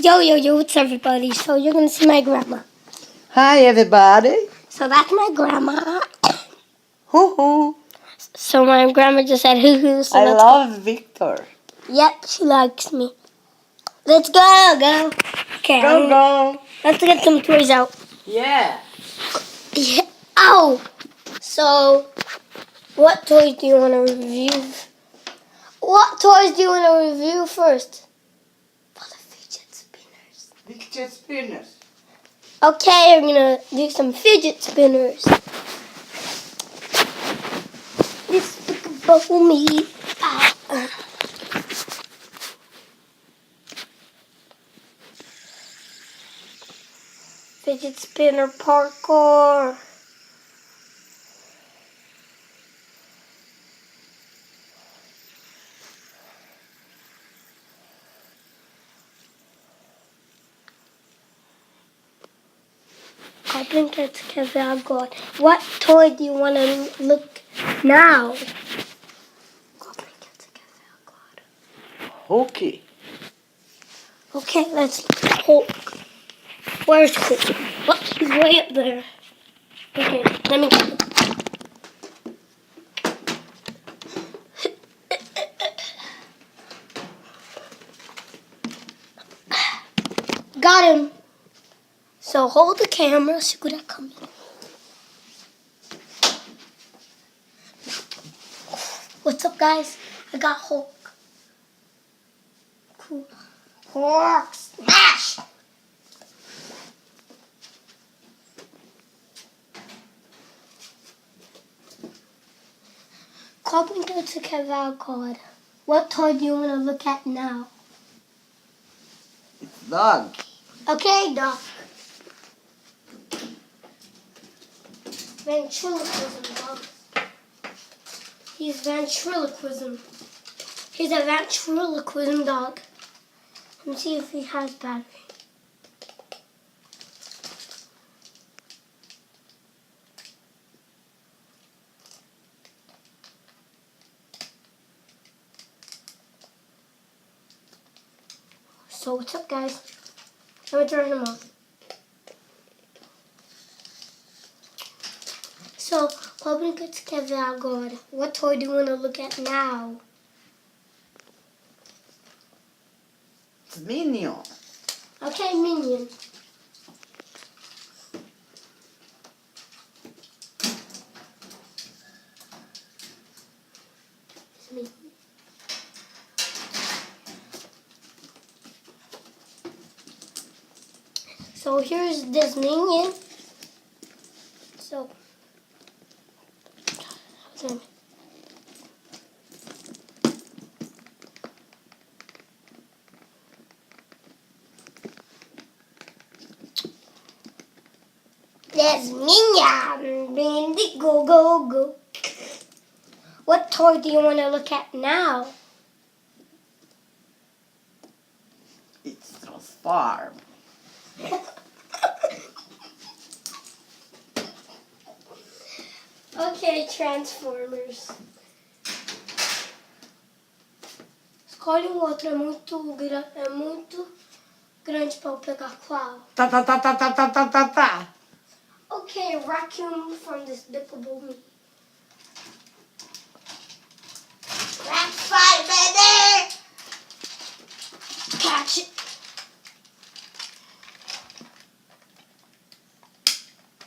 Yo, what's everybody? So you're gonna see my grandma. Hi, everybody. So that's my grandma. Hoo hoo. So my grandma just said hoo hoo. So I let's love Victor. go. Yep, she likes me. Let's go. Okay, Go. let's get some toys out. Yeah. Yeah. Ow! So, what toys do you want to review? What toys do you want to review first? For the fidget spinners. Fidget spinners. Okay, I'm gonna do some fidget spinners. Despicable me. Fidget spinner parkour. God. What toy do you want to look now? Okay. Okay, let's look at Hulk. Where's Hulk? What? He's way up there. Okay, let me get him. Got him. So hold the camera. Segura a câmera. What's up, guys? I got Hulk. Cool. Hulk smash! Carpenter to Cavalcade. What toy do you want to look at now? It's dog. Okay, Doc. Ventriloquism, Doc. He's ventriloquism. He's a ventriloquism dog. Let me see if he has battery. So what's up, guys? Let me turn him on. So, Public Cavalcade. What toy do you want to look at now? It's Minion. Okay, Minion. It's Minion. So here's this Minion. So, there's Minion. Bindi, go. What toy do you want to look at now? It's Transform. Ok, Transformers. Escolhe um outro, é muito grande para eu pegar qual. Tá. Okay, Raccoon from Despicable Me. Rack fight, baby! Catch it.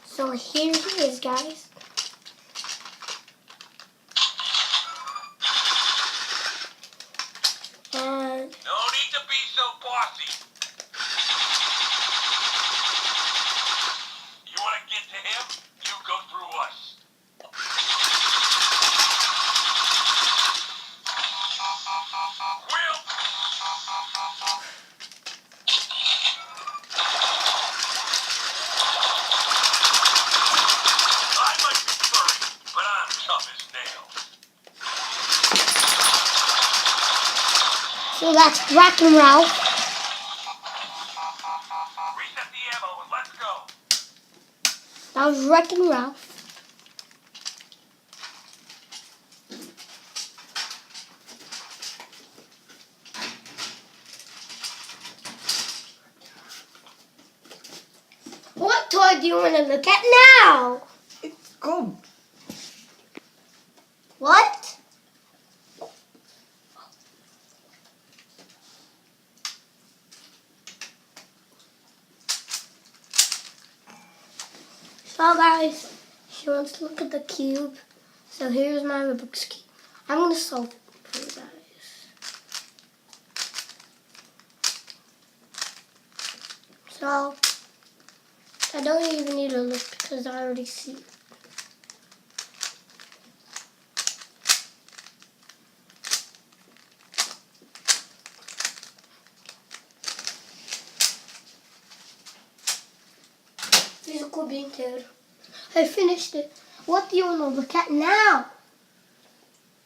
So here he is, guys. And no need to be so bossy. You want to get to him? You go through us. Will! I might be furry, but I'm tough as nails. so that's Wreck-It Ralph. Reset the ammo and let's go. That was Wreck-It Ralph. What toy do you want to look at now? It's good. What? So guys, she wants to look at the cube. So here's my Rubik's Cube. I'm going to solve it for you guys. So, I don't even need to look because I already see it. Physical being there. I finished it. What do you want to look at now?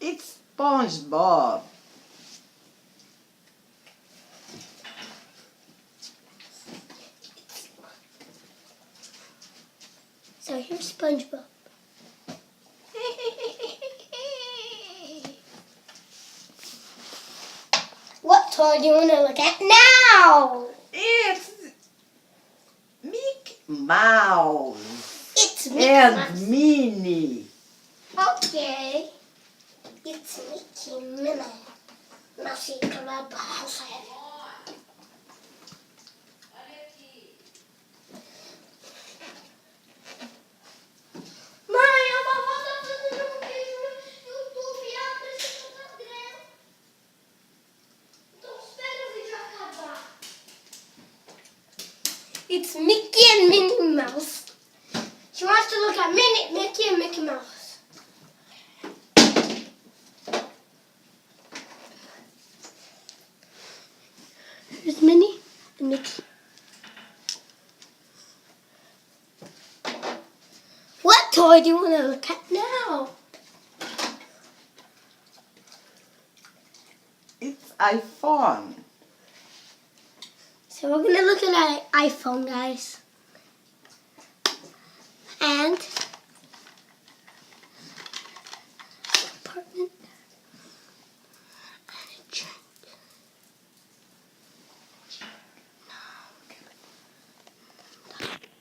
It's SpongeBob. So here's SpongeBob. What toy do you want to look at now? It's Mickey Mouse. It's Mickey And Mouse. Minnie. Okay. It's Mickey Minnie. Mousy Clubhouse. It's Mickey and Minnie Mouse. She wants to look at Mickey and Mickey Mouse. Here's Minnie and Mickey. What toy do you want to look at now? It's iPhone. So we're going to look at an iPhone, guys. And